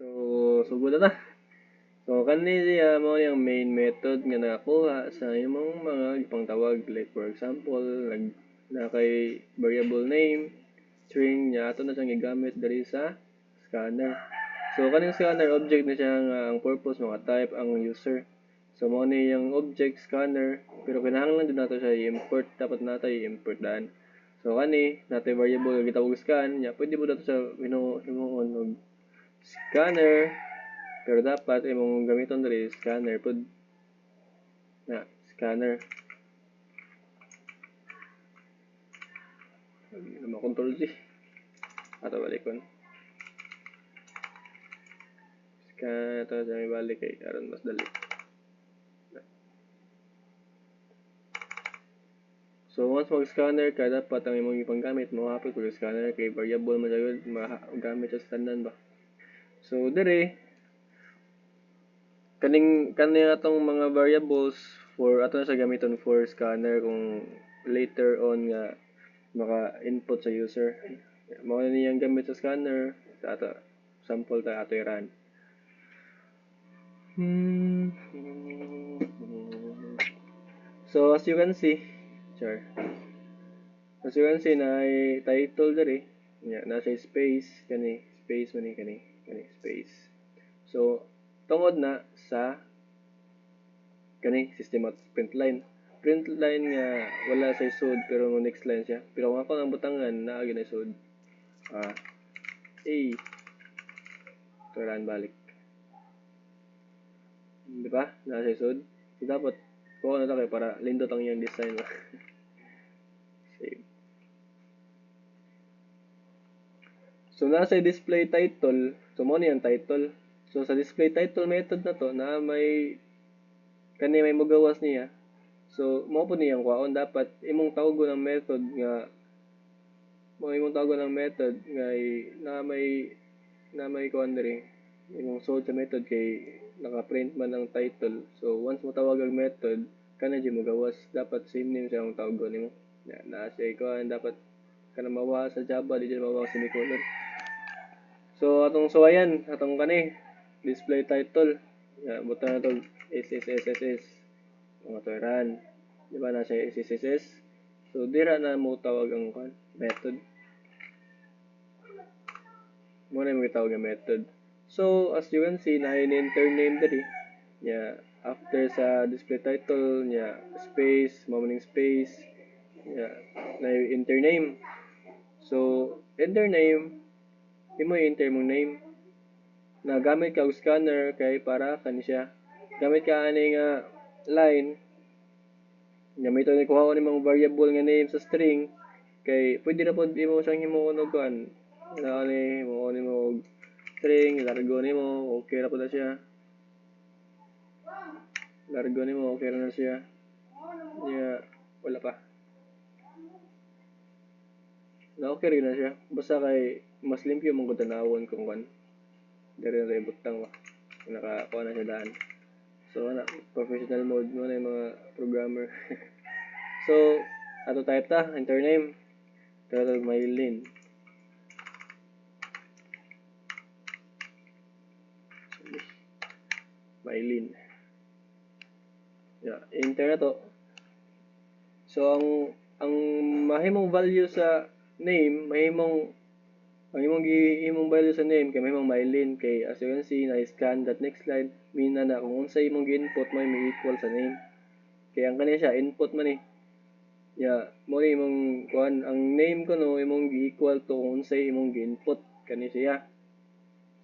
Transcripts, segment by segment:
So, sugod na ta. So, kani siya mo yung main method nga nakakuha sa imong mga ipangtawag. Like, for example, na kay variable name, string niya, ato na siyang gigamit diri sa scanner. So, kaning scanner object na siya nga ang purpose, mga type ang user. So, mo ni yung object scanner, pero kinahanglan din nato siya i-import. Dapat nato i-import daan. So, kani, nato variable nga gitawag scan, niya, pwede mo nato sa himuon og scanner, pero dapat imong gamiton diri scanner pud na scanner. Control Z ato balikon. Scan ato sa may balik kay aron mas dali. So once mag-scanner ka, dapat ang imong ipanggamit mo hapit kung scanner kay variable mo jud magamit sa tanan ba. So dire kaning atong mga variables for ato na sa gamiton for scanner kung later on nga maka-input sa user. Mao na niyang gamit sa scanner sa ato sample ta ato i-run. So as you can see, as you can see na title diri, na sa space kani space man kani space. So tungod na sa kani system at print line nga wala sa sud pero next line siya. Pero kung ako ang butangan naa gyud sud. A turan balik. Di ba? Nasa sud. So dapat kuha na tayo para lindot ang iyang design. Save. So nasa display title, so mo ni ang title. So sa display title method na to na may kani may magawas niya. So mo po niyang kwaon dapat imong tawgon ang method nga na may kuan diri imong sud sa method kay naka-print man ang title. So once mo tawag ang method kana mo gawas dapat same name siya ang tawgon nimo. Na siya kuan dapat kana mawa sa Java di mawa sa semicolon. So atong suwayan atong kani display title. Butang na to SSSS mga to run. Di ba na siya SSSS? So dira na mo tawag ang method. Muna yung tawag ang method. So as you can see na in-enter name diri. After sa display title space, mamaning space. Na enter name. So enter name imo i-enter mong name. Na gamit ka og scanner kay para kani siya. Gamit ka ani nga line. Gamiton ni kuha ni mga variable nga name sa string kay pwede na pod imo siyang himuon og kuan. Ani mo string largo nimo okay ra pud siya. Largo nimo okay ra na siya. Wala pa. Na okay rin na siya. Basta kay mas limpyo mong tanawon kung kan. Dari na butang ba. Nakakuha na siya daan. So, professional mode mo na yung mga programmer. So, ato type ta, enter name. Ito Mylene. Mylene. Enter na to. So, ang mahimong value sa name, ang imong value sa name kay mahimong Mylene kay as you can see na scan that next slide mina na kung unsay imong gi-input mo may equal sa name. Kay ang kani siya input man mo ni imong kuan ang name ko no imong gi-equal to kung unsay imong gi-input kani siya.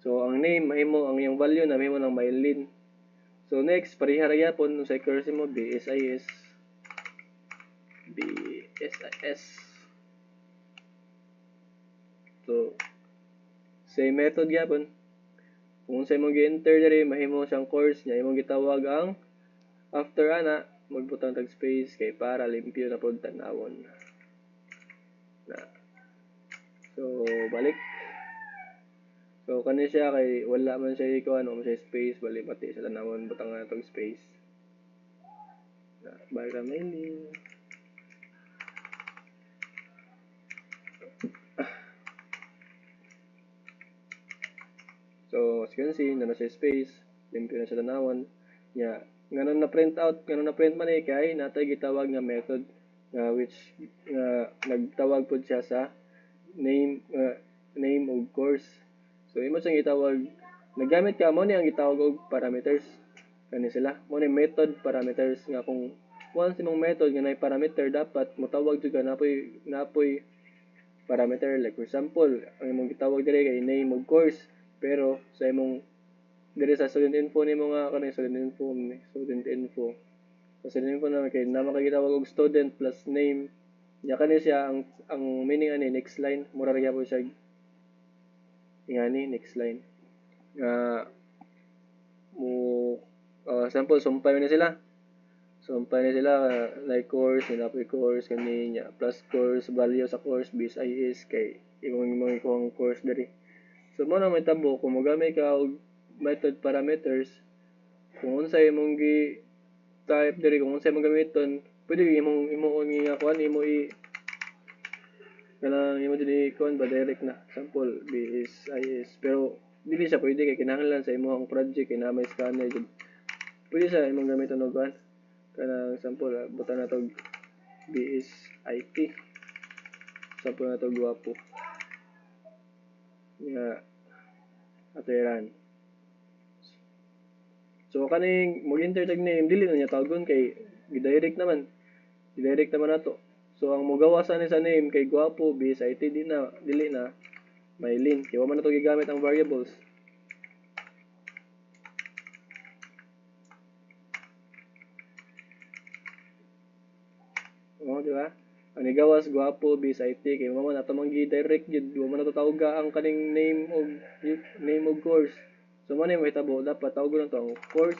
So ang name mahimo ang iyang value na mahimo ng Mylene. So next pareha ra gyapon unsay curse mo BSIS. So same method gyapon. Kung unsay imong gi-enter diri mahimo siyang course nya imong gitawag ang after ana magbutang tag space kay para limpyo na pod tanawon. So balik. So kani siya kay wala man siya ikuan mo siya space bali pati sa tanawon butang na tag space. Balik ra mailing. So as you can see, na sa space, limpyo na sa tanawon. Nya, nganon na print out, nganon na print man kay natay gitawag nga method which nagtawag pud siya sa name of course. So imo siyang gitawag, nagamit ka mo ni ang gitawag og parameters. Kani sila mo ni method parameters nga kung once imong method nga nay parameter dapat motawag jud ka napoy parameter. Like for example, ang imong gitawag diri kay name of course, pero sa imong diri sa student info nimo nga kanang student info sa student info na kay nama kay gitawag og student plus name nya kani siya ang meaning ani next line mura ra gyapon siya ingani next line mo sample sumpay na sila like course napoy course kani nya plus course value sa course base is kay imong ikuhang course diri. So mo na may tabo kung mogamit ka og method parameters, kung unsay imong gi type diri, kung unsay imong gamiton, pwede imong nga kuan imo kanang imo dili kuan ba direct na sample BSIS, pero dili siya pwede kay kinahanglan sa imong project kay na may scanner jud. Pwede sa imong gamiton og kuan kanang sample butan na tog BSIT, sample na tog guwapo nga atiran. So kaning mag-enter tag name dili na niya tawagon kay gidirect naman nato. So ang mogawasan ni sa name kay guwapo BSIT dili na Maylin kay wa man nato gigamit ang variables. Di ba? Ang igawas guwapo BSIT kay wa man nato man gi-direct jud, wa man nato tawga ang kaning name of course. So man may tabo dapat tawagon nato ang course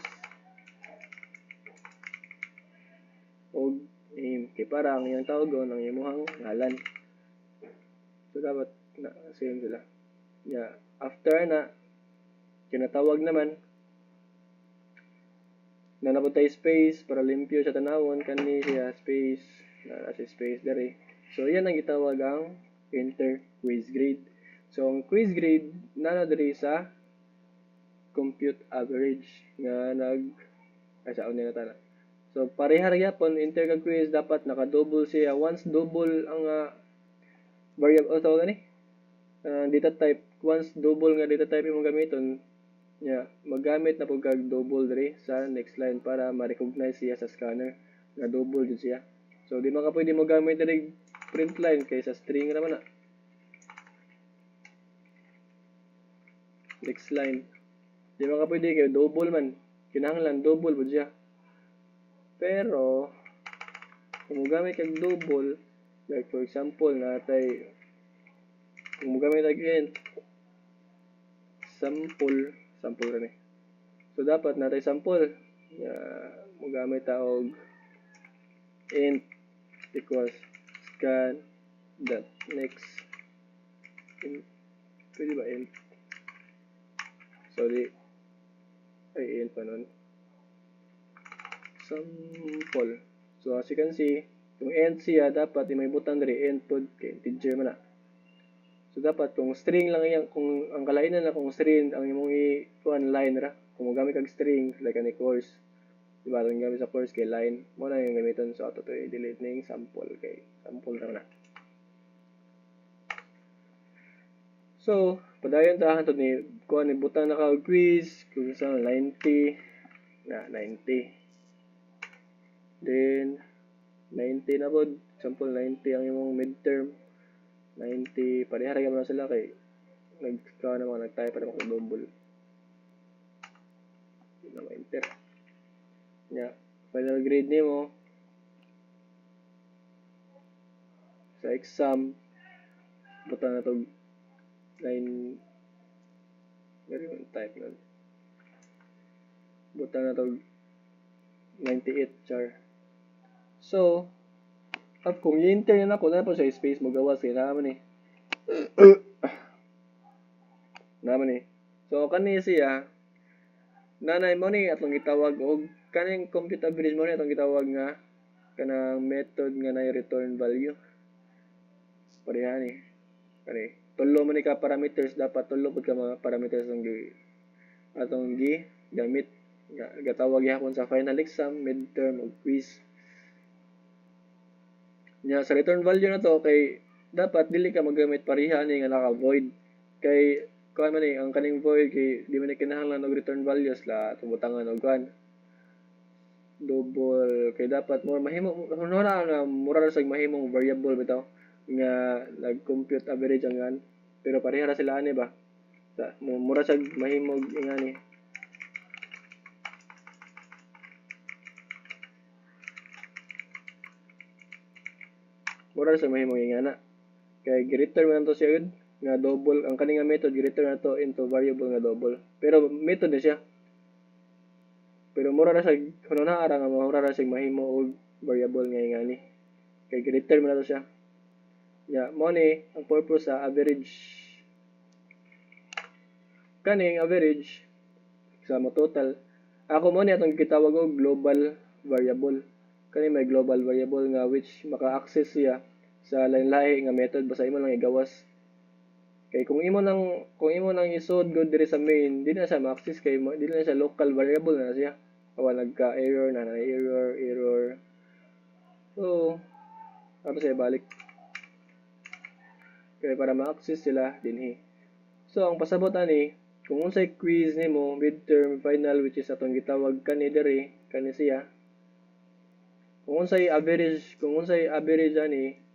og name kay para ang iyang tawagon ang imong ngalan. So dapat na same sila. Yeah, after na kinatawag naman na napuntay space para limpyo sa tanawon kani siya space na si space dere. So yan ang gitawag ang enter quiz grade. So ang quiz grade nana diri sa compute average nga sa una na tala. So pareha ra gyapon enter kag quiz dapat naka-double siya. Once double ang variable tawag ani data type, once double nga data type imong gamiton magamit na pud kag double diri sa next line para ma-recognize siya sa scanner nga double jud siya. So di man ka pwede mo gamit diri print line kay sa string naman na. Next line di man ka pwede kay double man, kinahanglan double pud siya. Pero kung mogamit kag double, like for example natay kung mogamit kag int sample rin so dapat natay sample mogamit ta og int equals scan dot next pwede ba int sorry ay int pa nun sample. So as you can see kung int siya dapat may butang diri int pod kay integer man na. So dapat kung string lang yan, kung ang kalainan na kung string ang imong i-kuan line ra, kung mogamit kag string like ani course, di ba ang gamit sa course kay line, mo na yung gamiton. So ato to i-delete ning sample kay sample ra na. So padayon ta hantud ni kuan ni butang naka quiz kung sa 90 na 90. Then 90 na pod, sample 90 ang imong midterm. 90 pareha ra gyapon sila kay nagka na mga nag-type pa naman double na ma-enter final grade nimo sa exam butang na to 9 very type na butang na to 98 char. So at kung i-enter na ako na po sa space mo gawas kay naman so kani siya nanay mo ni atong gitawag og kaning compute average mo ni atong gitawag nga kanang method nga nay return value pareha ni kani tulo man ni ka parameters dapat tulo pud ka mga parameters ang atong gamit gatawag gyapon sa final exam, midterm ug quiz. Nya sa return value na to kay dapat dili ka magamit pareha ni nga naka-void kay kuan man ang kaning void kay di man kinahanglan og return values la tubutangan og kuan double kay dapat more mahimo hunora nga mura ra sa mahimong variable bitaw nga nag-compute average ang pero pareha ra sila ani ba mura sa mahimog ingani mura sa mahimong ingana kay gi-return man to siya gud nga double ang kaning method gi-return na to into variable nga double pero method na siya pero mura ra sa hunona ara nga mura ra sa mahimo og variable nga ingani kay gi-return man na to siya mo ni ang purpose sa average kaning average sa mo total ako mo ni atong gitawag og global variable kani may global variable nga which maka-access siya sa lain-lahi nga method basta imo lang igawas kay kung imo nang isod good diri sa main di na siya ma-access kay di na siya local variable na siya awa nagka-error na error so tapos siya balik kay para ma-access sila dinhi so ang pasabot ani kung unsay quiz nimo midterm final which is atong gitawag kani diri kani siya kung unsay average ani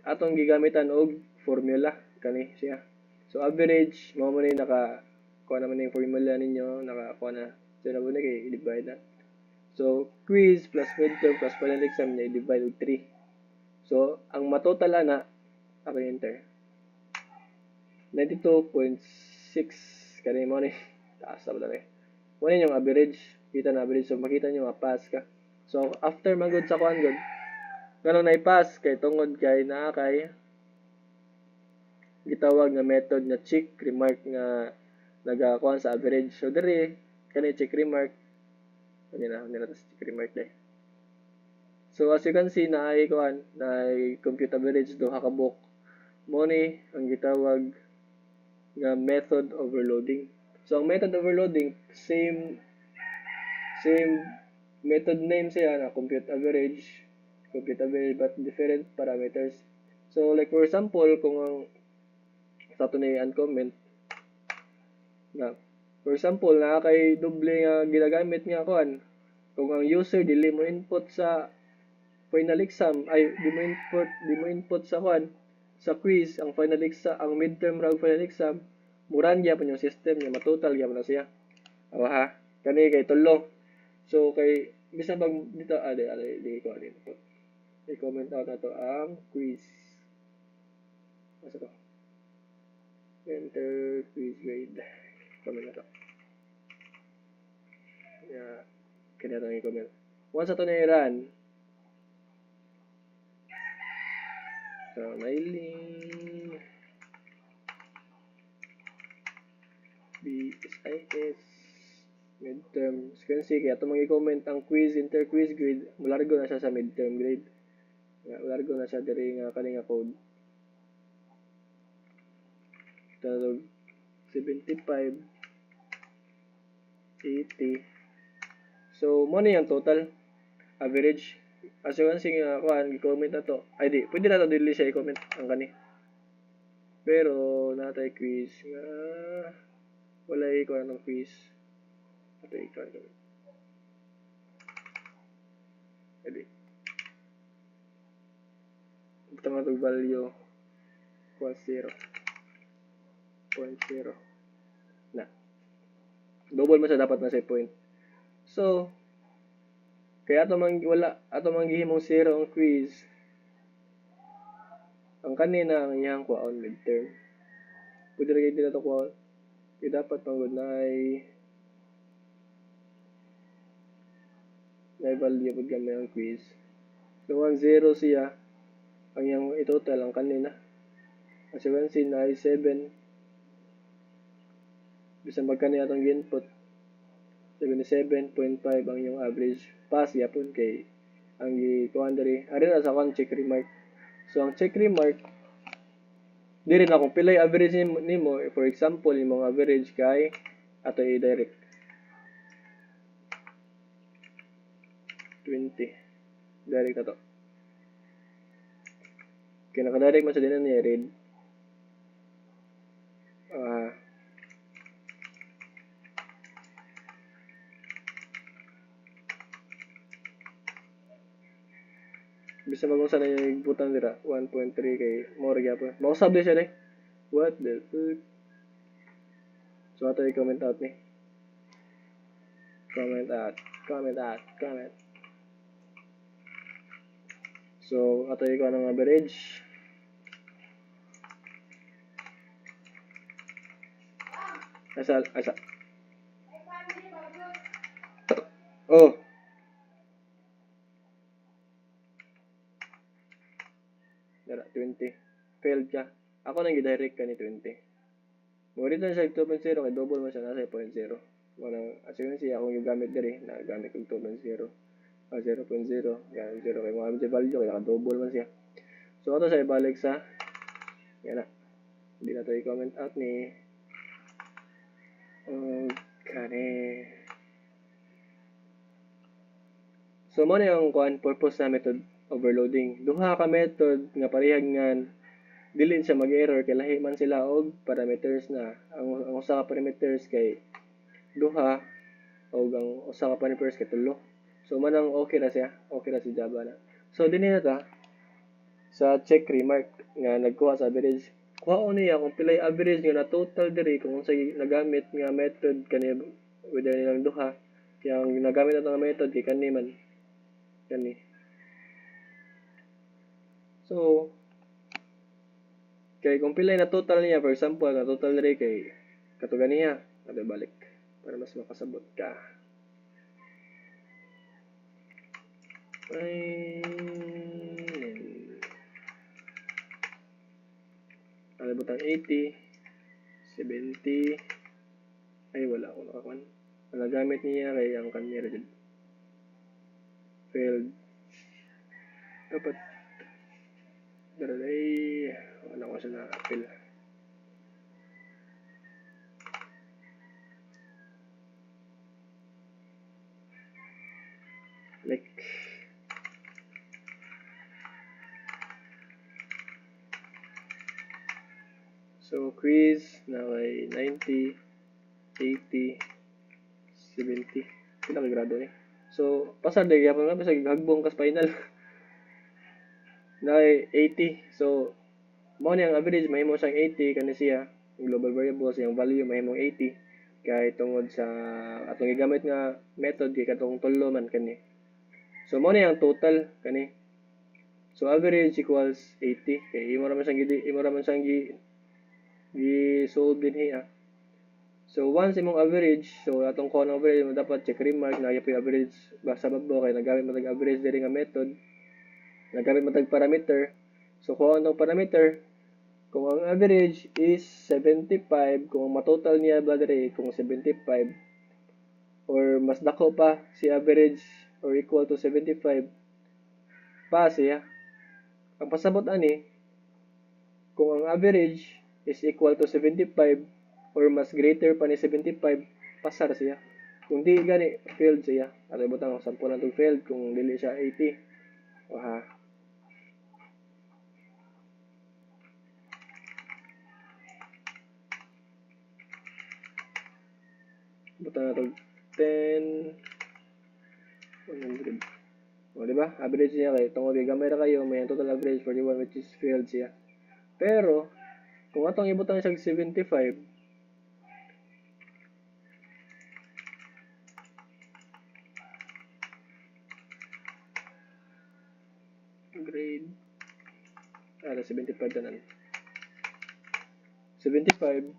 atong gigamitan og formula kani siya so average mao man ni naka kuha naman yung formula ninyo naka kuha na so na muna kay i-divide na so quiz plus midterm plus final exam niya i-divide og 3 so ang matotal na ako enter 92.6 kani mo ni taas na ba tayo mo ni yung average kita na average so makita nyo pass ka so after magod sa kuan god ganun na i-pass kay tungod kay naa kay gitawag nga method nga check remark nga nagakuan sa average so diri kani check remark nila check remark dai so as you can see na ay kuan na ay compute average duha ka book mo ni ang gitawag nga method overloading so ang method overloading same method name siya na compute average but different parameters. So, like for example, kung ang sa ito na uncomment na, for example, na kay doble nga ginagamit nga kuan kung ang user dili mo input sa final exam, di mo input sa kuan sa quiz, ang final exam, ang midterm ra final exam, muran gyapon yung system niya, matotal gyapon na siya. Awa ha, kani kay tulo. So, kay bisa bag dito, di ko alin po. I-comment out na to ang quiz. Masa to? Enter quiz grade. Comment na to. Yeah. Kaya itong i-comment. Once ito na i-run, so, mailing BSIS midterm. So, can see, kaya ito mag-i-comment ang quiz, inter-quiz grade, mulargo na siya sa midterm grade. Largo na siya diri nga kaning code. Tawag 75 80. So mo ni ang total average. As you can see nga kuan gi-comment na to. Ay di, pwede na to dili siya i-comment ang kani. Pero natay quiz nga wala kuan ng quiz. Natay kuan. Edi. Tama to value equals 0.0 na double man siya dapat na sa point so kaya ato man gihimong 0 ang quiz ang kanina ang iyang kuhaon midterm pwede rin kayo dito kuhaon kaya dapat panggod na ay value pag gamay ang quiz so 1-0 siya ang yung itotal ang kanina. As you can see, na ay 7. Bisan magkano atong input. 77.5 ang yung average. Pass yapon kay ang gikuhan diri. Ari na sa akong check remark. So, ang check remark, di rin na kung pilay average nimo, for example, yung mga average kay ato i-direct 20 direct na to. Okay, naka-direct man sa dinan niya read. Bisa magkung sana yung butang dira 1.3 kay more gyapon. Mausab di siya what the fuck. So ato i-comment out ni. Comment. So ato i-ko ng average. Asa. Oh. Dara 20. Failed ka. Ako nang i-direct ka ni 20. Mo dito siya 2.0 kay double man siya nasa 0.0. Walang assurance akong yung gamit diri na gamit kong 2.0. 0.0. Yan 0 kay mo sa value kay naka-double man siya. So ato sa ibalik sa yan na. Hindi na to i-comment out ni kani. So mo na yung purpose sa method overloading. Duha ka method nga parehag nga dili siya mag-error kay lahi man sila og parameters na. Ang usa ka parameters kay duha og ang usa ka parameters kay tulo. So manang okay ra siya si Java na. So dinhi na ta sa check remark nga nagkuha sa average. Kuhaon niya kung pilay average nga na total diri kung unsay nagamit nga method kani whether nilang duha. Kaya ang nagamit nato nga method kay kani man kani. So kay kung pilay na total niya, for example, na total diri kay katugan niya, ato balik para mas makasabot ka. Ano butang 80, 70, ay wala akong nakakuan. Ang nagamit niya kay ang kanira dyan. Failed. Dapat daray wala ko siya na-appeal. Like so quiz na kay 90, 80, 70. Pila ka grado ni? So pasar day gyapon nga sa hagbong kas final. Na 80. So mao ni ang average mahimo siyang 80 kani siya. Yung global variables yung value mahimong 80 kay tungod sa atong gigamit nga method kay katong tulo man kani. So mao ni ang total kani. So average equals 80 kay imo ra man siyang gi-solve dinhi ah. So once imong average, so atong kuha ng average mo dapat check remark na yung average basta babaw kay nagamit mo tag average diri nga method. Nagamit mo tag parameter. So kuha ng parameter kung ang average is 75, kung ang matotal niya ba diri kung 75 or mas dako pa si average or equal to 75 pa siya. Ang pasabot ani kung ang average is equal to 75 or mas greater pa ni 75, pasar siya. Kung di gani, failed siya. At butang sample na itong failed kung dili siya 80. Waha. Butang na itong 10, 100. O, diba? Average niya kayo. Tungkol kay gamay na kayo, may total average 41 which is failed siya. Pero, kung atong ibutang siya 75, grade 75 tanan 75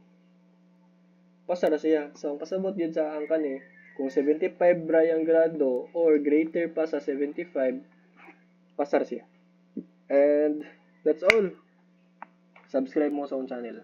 pasar na siya. So ang pasabot yun sa angkan kung 75 bra ang grado or greater pa sa 75, pasar siya. And that's all. Subscribe mo sa akong channel.